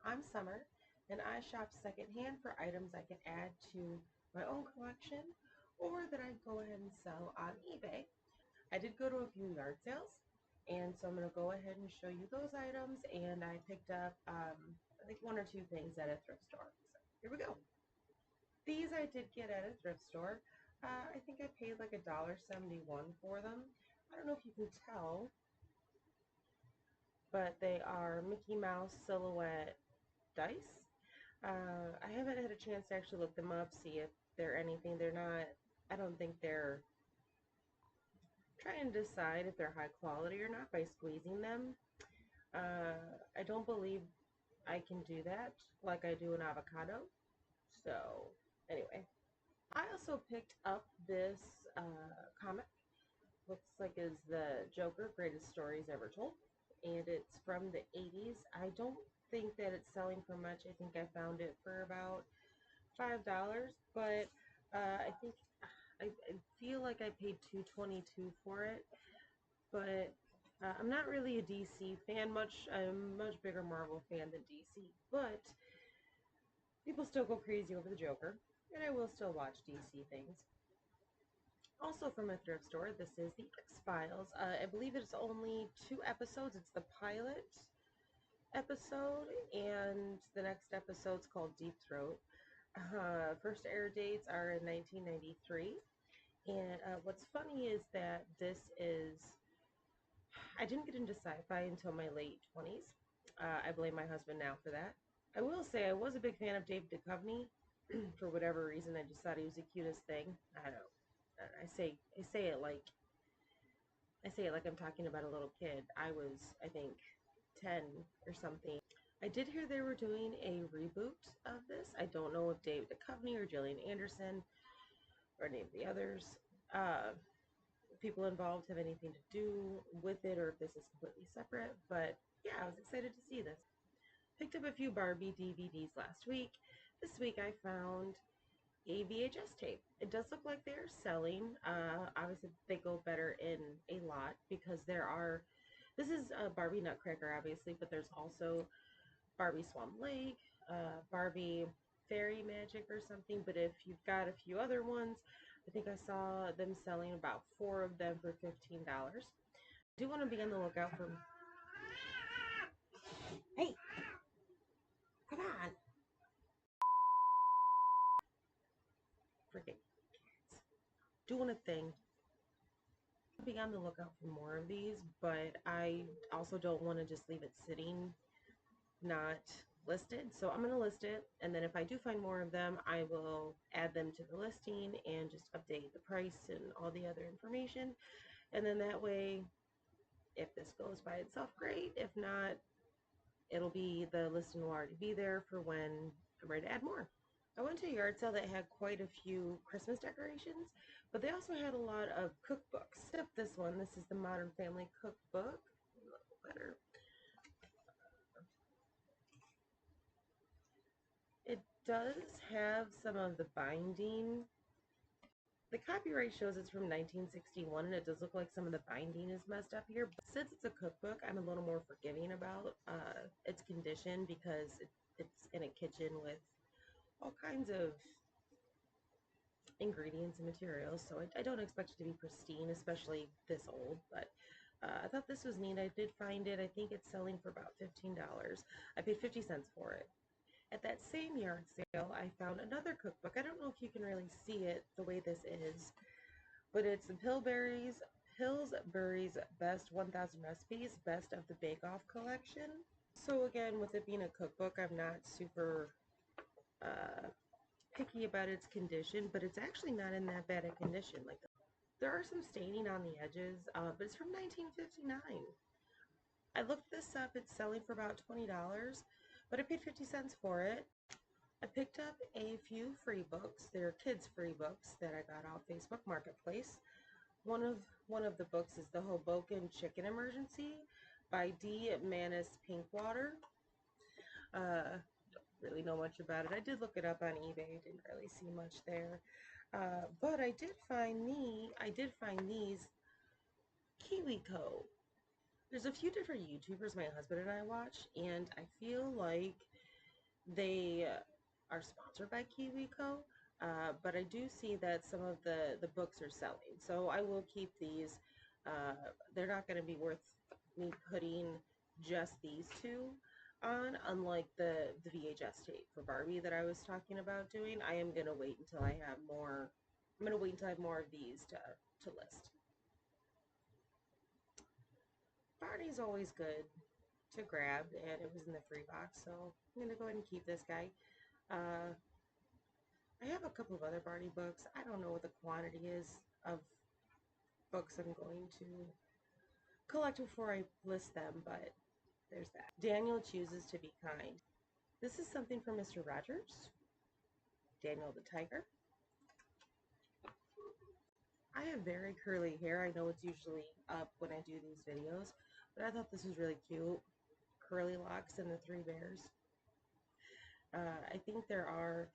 I'm Summer, and I shop secondhand for items I can add to my own collection or that I go ahead and sell on eBay. I did go to a few yard sales, and so I'm going to go ahead and show you those items. And I picked up, I think, one or two things at a thrift store. So here we go. These I did get at a thrift store. I think I paid like $1.71 for them. I don't know if you can tell, but they are Mickey Mouse silhouette dice. I haven't had a chance to actually look them up, see if they're anything. They're not, I don't think they're trying to decide if they're high quality or not by squeezing them. I don't believe I can do that like I do an avocado. So, anyway. I also picked up this comic. Looks like is the Joker Greatest Stories Ever Told. And it's from the 80s. I don't think that it's selling for much. I think I found it for about $5, but I think I feel like I paid $2.22 for it. But I'm not really a DC fan much. I'm a much bigger Marvel fan than DC. But people still go crazy over the Joker, and I will still watch DC things. Also from a thrift store, this is the X-Files. I believe it's only 2 episodes. It's the pilot episode, and the next episode's called Deep Throat. First air dates are in 1993. And what's funny is that this is, I didn't get into sci-fi until my late 20s. I blame my husband now for that. I will say I was a big fan of David Duchovny. For whatever reason, I just thought he was the cutest thing. I don't know. I say it like I'm talking about a little kid. I was, I think, 10 or something. I did hear they were doing a reboot of this. I don't know if David Duchovny or Gillian Anderson or any of the others people involved have anything to do with it or if this is completely separate. But yeah, I was excited to see this. Picked up a few Barbie DVDs last week. This week I found a VHS tape. It does look like they're selling. Obviously, they go better in a lot because this is a Barbie Nutcracker, obviously, but there's also Barbie Swan Lake, Barbie Fairy Magic or something. But if you've got a few other ones, I think I saw them selling about 4 of them for $15. I do want to be on the lookout for. Hey, come on! Freaking doing a thing. Be on the lookout for more of these, but I also don't want to just leave it sitting not listed. So I'm going to list it, and then if I do find more of them, I will add them to the listing and just update the price and all the other information. And then that way, if this goes by itself, great. If not, the listing will already be there for when I'm ready to add more. I went to a yard sale that had quite a few Christmas decorations, but they also had a lot of cookbooks. Except this one. This is the Modern Family Cookbook. A little better. It does have some of the binding. The copyright shows it's from 1961, and it does look like some of the binding is messed up here. But since it's a cookbook, I'm a little more forgiving about its condition because it's in a kitchen with all kinds of ingredients and materials, so I don't expect it to be pristine, especially this old, but I thought this was neat. I did find it. I think it's selling for about $15. I paid 50 cents for it. At that same yard sale, I found another cookbook. I don't know if you can really see it the way this is, but it's the Pillsbury's Best 1000 Recipes, Best of the Bake Off collection. So again, with it being a cookbook, I'm not super picky about its condition, but it's actually not in that bad a condition. Like, there are some staining on the edges, but it's from 1959. I looked this up. It's selling for about $20, but I paid 50 cents for it. I picked up a few free books. They're kids' free books that I got off Facebook Marketplace. One of the books is The Hoboken Chicken Emergency by D. Manis Pinkwater. Don't really know much about it. I did look it up on eBay. Didn't really see much there. But I did find these KiwiCo. There's a few different YouTubers my husband and I watch, and I feel like They are sponsored by KiwiCo, but I do see that some of the books are selling. So I will keep these. They're not going to be worth me putting just these two on, unlike the VHS tape for Barbie that I was talking about doing. I am going to wait until I have more. I'm going to wait until I have more of these to list. Barney's always good to grab, and it was in the free box, so I'm going to go ahead and keep this guy. Uh, I have a couple of other Barney books. I don't know what the quantity is of books I'm going to collect before I list them, but there's that. Daniel Chooses to Be Kind. This is something from Mr. Rogers. Daniel the Tiger. I have very curly hair. I know it's usually up when I do these videos, but I thought this was really cute. Curly locks and the three bears. I think there are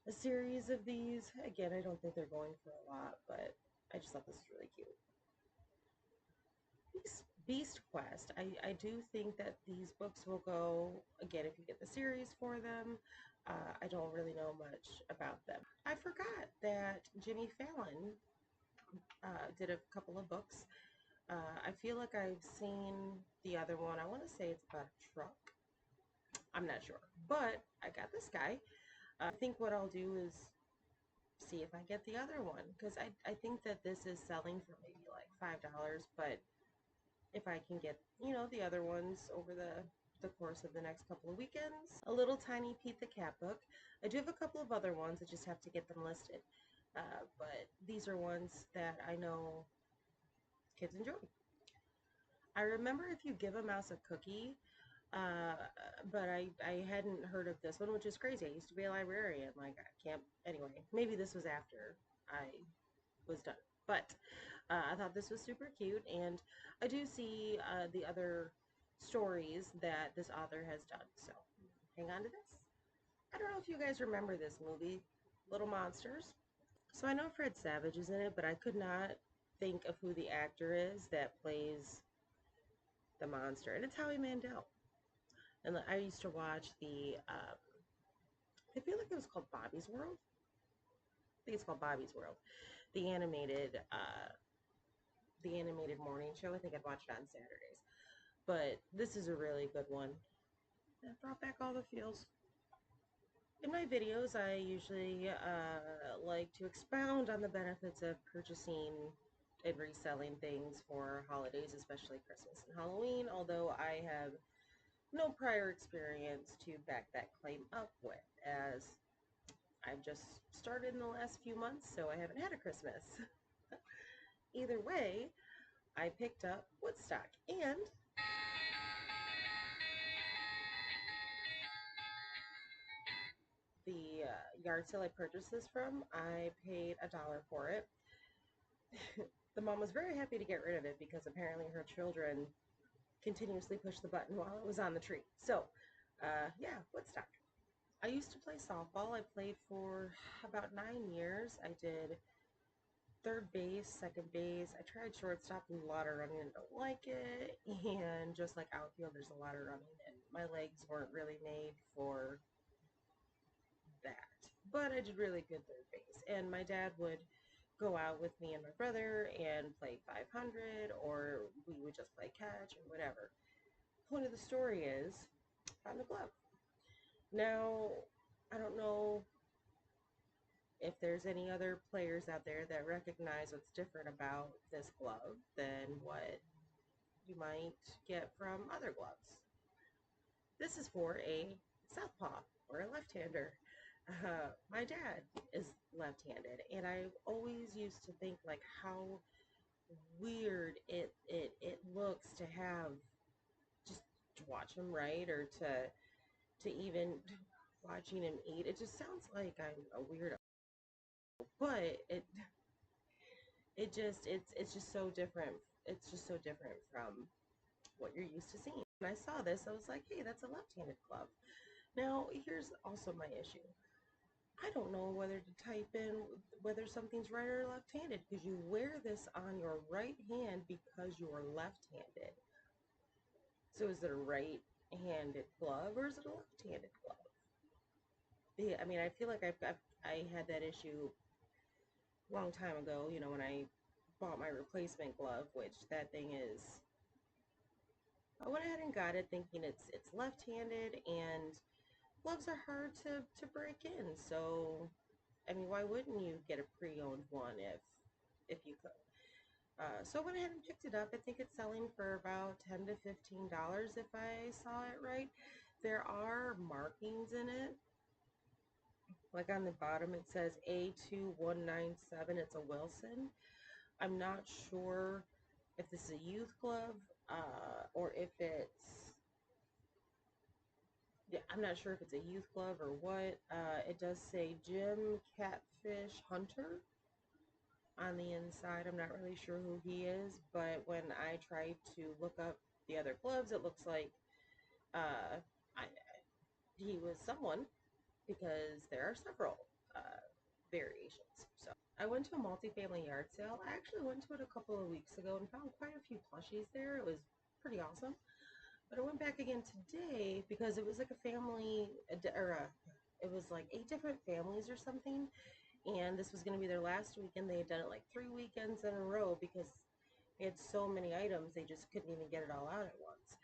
a series of these. Again, I don't think they're going for a lot, but I just thought this was really cute. Beast Quest. I do think that these books will go, again, if you get the series for them. I don't really know much about them. I forgot that Jimmy Fallon did a couple of books. I feel like I've seen the other one. I want to say it's about a truck. I'm not sure. But I got this guy. I think what I'll do is see if I get the other one, because I think that this is selling for maybe like $5, but if I can get, the other ones over the course of the next couple of weekends. A little tiny Pete the Cat book. I do have a couple of other ones. I just have to get them listed. But these are ones that I know kids enjoy. I remember If You Give a Mouse a Cookie, uh, but I hadn't heard of this one, which is crazy. I used to be a librarian. Like, I can't, anyway, maybe this was after I was done. But I thought this was super cute, and I do see the other stories that this author has done. So hang on to this. I don't know if you guys remember this movie, Little Monsters. So I know Fred Savage is in it, but I could not think of who the actor is that plays the monster, and it's Howie Mandel. And I used to watch I feel like it was called Bobby's World. I think it's called Bobby's World, the animated morning show. I think I'd watch it on Saturdays. But this is a really good one. It brought back all the feels. In my videos, I usually like to expound on the benefits of purchasing and reselling things for holidays, especially Christmas and Halloween, although I have no prior experience to back that claim up with, as I've just started in the last few months, so I haven't had a Christmas. Either way, I picked up Woodstock, and the yard sale I purchased this from, I paid $1 for it. The mom was very happy to get rid of it because apparently her children continuously pushed the button while it was on the tree. So, yeah, Woodstock. I used to play softball. I played for about 9 years. I did third base, second base. I tried shortstop and a lot of running and don't like it. And just like outfield, there's a lot of running, and my legs weren't really made for that. But I did really good third base. And my dad would go out with me and my brother and play 500, or we would just play catch or whatever. Point of the story is, found the glove. Now, I don't know if there's any other players out there that recognize what's different about this glove than what you might get from other gloves. This is for a southpaw or a left-hander. My dad is left-handed, and I always used to think like how weird it looks to have, just to watch him write, or to even watching him eat. It just sounds like I'm a weirdo, but it's just so different. It's just so different from what you're used to seeing. When I saw this, I was like, hey, that's a left-handed glove. Now, here's also my issue. I don't know whether to type in whether something's right or left-handed, because you wear this on your right hand because you are left-handed. So is it a right handed glove or is it a left-handed glove? Yeah, I mean, I feel like I had that issue a long time ago, you know, when I bought my replacement glove, which that thing is. I went ahead and got it thinking it's left-handed and gloves are hard to break in. So, I mean, why wouldn't you get a pre-owned one if you could? So I went ahead and picked it up. I think it's selling for about $10 to $15 if I saw it right. There are markings in it. Like on the bottom, it says A2197. It's a Wilson. I'm not sure if this is a youth glove or if it's, yeah, I'm not sure if it's a youth glove or what. It does say Jim Catfish Hunter on the inside. I'm not really sure who he is, but when I tried to look up the other gloves, it looks like uh, I, he was someone because there are several variations. So I went to a multi-family yard sale. I actually went to it a couple of weeks ago and found quite a few plushies there. It was pretty awesome. But I went back again today because it was like a family, it was like 8 different families or something. And this was going to be their last weekend. They had done it like 3 weekends in a row because they had so many items, they just couldn't even get it all out at once.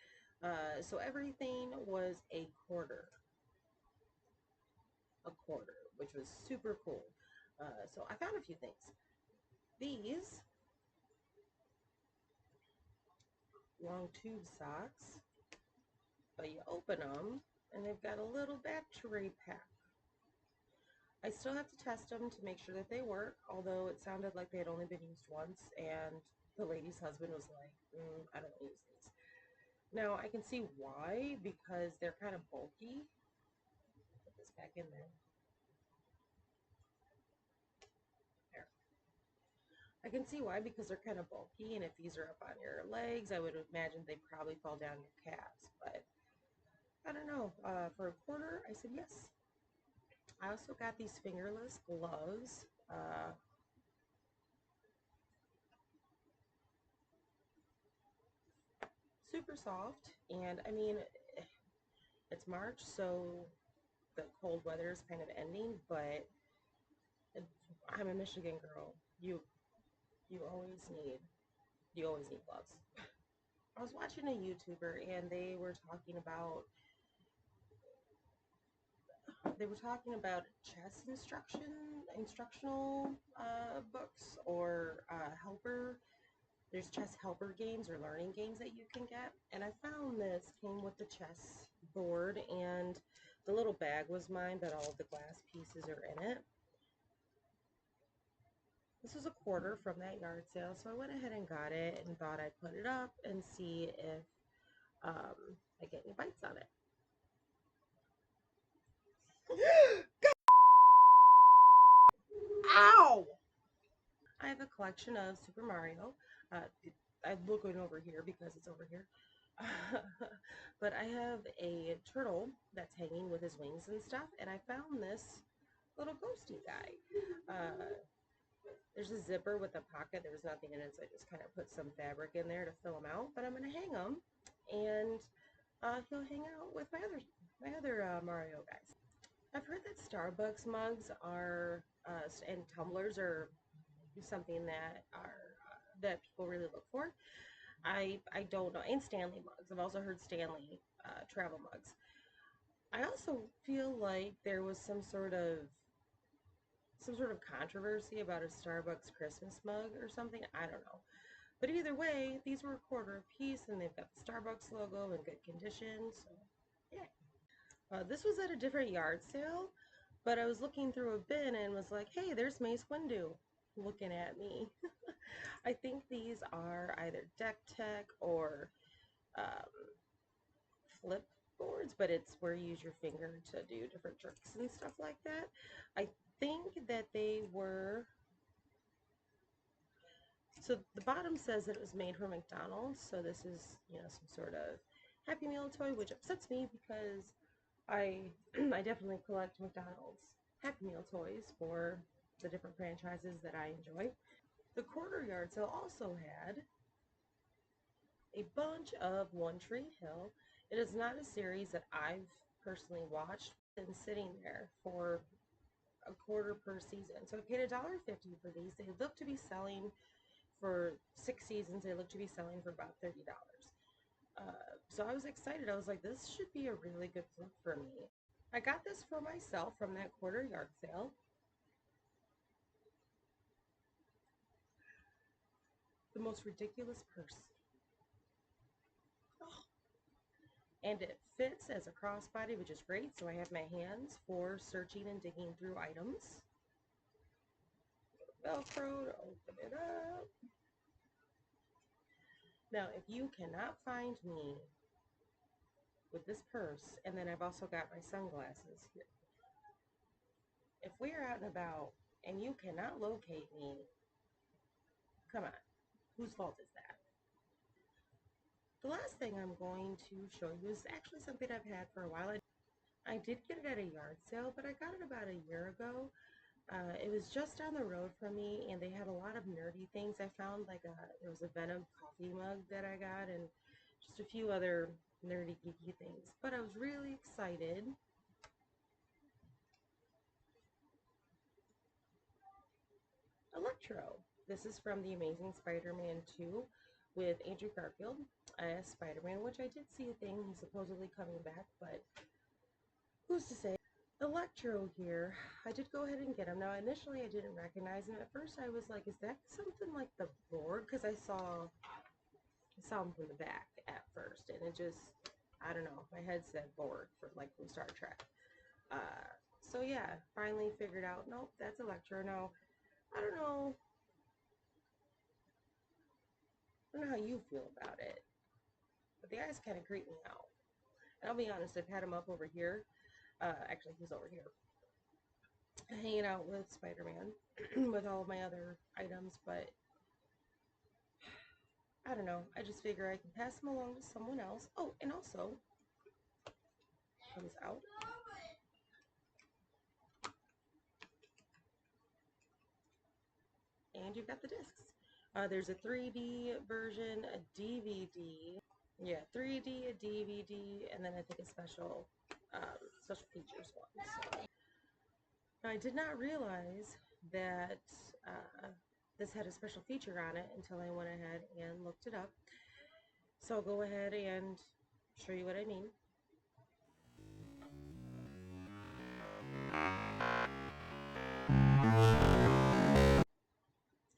So everything was a quarter, which was super cool. So I found a few things. These long tube socks, but you open them and they've got a little battery pack. I still have to test them to make sure that they work, although it sounded like they had only been used once, and the lady's husband was like, I don't use these. Now, I can see why, because they're kind of bulky. Put this back in there. There. I can see why, because they're kind of bulky, and if these are up on your legs, I would imagine they probably fall down your calves, but I don't know. For a quarter, I said yes. I also got these fingerless gloves. Super soft, and I mean, it's March, so the cold weather is kind of ending, but I'm a Michigan girl. You always need gloves. I was watching a YouTuber and they were talking about chess instructional books or helper. There's chess helper games or learning games that you can get, and I found this came with the chess board, and the little bag was mine, but all of the glass pieces are in it. This was a quarter from that yard sale, so I went ahead and got it and thought I'd put it up and see if I get any bites on it. Ow! I have a collection of Super Mario. Uh, I'm looking over here because it's over here. But I have a turtle that's hanging with his wings and stuff, and I found this little ghosty guy. Uh, there's a zipper with a pocket. There was nothing in it, so I just kind of put some fabric in there to fill him out. But I'm going to hang him, and he'll hang out with my other Mario guys. I've heard that Starbucks mugs are and tumblers are something that people really look for. I don't know, and Stanley mugs. I've also heard Stanley travel mugs. I also feel like there was some sort of controversy about a Starbucks Christmas mug or something. I don't know. But either way, these were a quarter a piece, and they've got the Starbucks logo in good condition. So yeah. This was at a different yard sale, but I was looking through a bin and was like, hey, there's Mace Windu looking at me. I think these are either deck tech or um, flip boards, but it's where you use your finger to do different tricks and stuff like that. I think that they were. So the bottom says that it was made for McDonald's, so this is, some sort of Happy Meal toy, which upsets me because I I definitely collect McDonald's Happy Meal toys for the different franchises that I enjoy. The quarter yard sale also had a bunch of One Tree Hill It is not a series that I've personally watched and sitting there for a quarter per season. So I paid $1.50 for these. They look to be selling for 6 seasons. They look to be selling for about $30. So I was excited. I was like, this should be a really good flip for me. I got this for myself from that quarter yard sale. The most ridiculous purse. Oh. And it fits as a crossbody, which is great. So I have my hands for searching and digging through items. Velcro to open it up. Now, if you cannot find me with this purse, and then I've also got my sunglasses here. If we are out and about and you cannot locate me, come on, whose fault is that? The last thing I'm going to show you is actually something I've had for a while. I did get it at a yard sale, but I got it about a year ago. It was just down the road from me, and they had a lot of nerdy things. I found there was a Venom coffee mug that I got, and just a few other nerdy geeky things. But I was really excited. Electro. This is from The Amazing Spider-Man 2 with Andrew Garfield as Spider-Man, which I did see a thing. He's supposedly coming back, but who's to say? Electro here. I did go ahead and get him. Now, initially, I didn't recognize him. At first, I was like, is that something like the Borg? Because I saw him from the back at first, and it just, I don't know, my head said Borg from Star Trek. So yeah, finally figured out, nope, that's Electro. Now, I don't know how you feel about it, but the eyes kind of creep me out. And I'll be honest, I've had him up over here. Actually, he's over here, hanging out with Spider-Man with all of my other items, but I don't know. I just figure I can pass them along to someone else. Oh, and also, comes out. And you've got the discs. There's a 3D version, a DVD. Yeah, 3D, a DVD, and then I think a special features one. So I did not realize that this had a special feature on it until I went ahead and looked it up. So I'll go ahead and show you what I mean.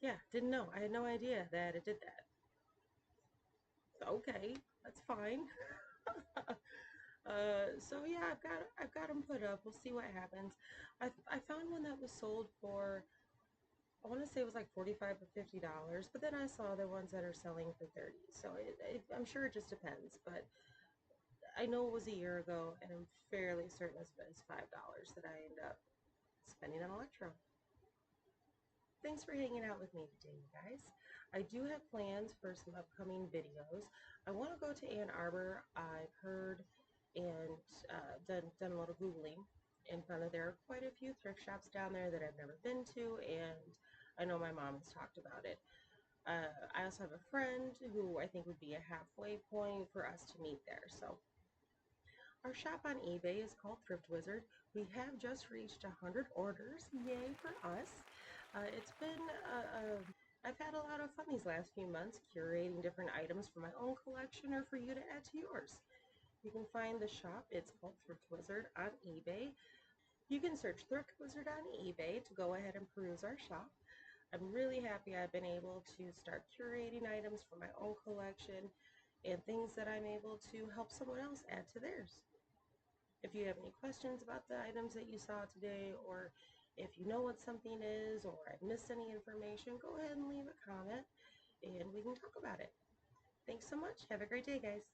Yeah, didn't know. I had no idea that it did that. Okay, that's fine. So yeah, I've got them put up. We'll see what happens. I found one that was sold for, I want to say it was like $45 or $50, but then I saw other ones that are selling for 30. So I'm sure it just depends, but I know it was a year ago, and I'm fairly certain it's $5 that I end up spending on Electro. Thanks for hanging out with me today, you guys. I do have plans for some upcoming videos. I want to go to Ann Arbor. I've heard and done a little Googling and found that there are quite a few thrift shops down there that I've never been to, and I know my mom has talked about it. I also have a friend who I think would be a halfway point for us to meet there. So our shop on eBay is called Thrift Wizard. We have just reached 100 orders. Yay for us. It's been, I've had a lot of fun these last few months curating different items for my own collection or for you to add to yours. You can find the shop. It's called Thrift Wizard on eBay. You can search Thrift Wizard on eBay to go ahead and peruse our shop. I'm really happy I've been able to start curating items for my own collection and things that I'm able to help someone else add to theirs. If you have any questions about the items that you saw today, or if you know what something is, or I've missed any information, go ahead and leave a comment and we can talk about it. Thanks so much. Have a great day, guys.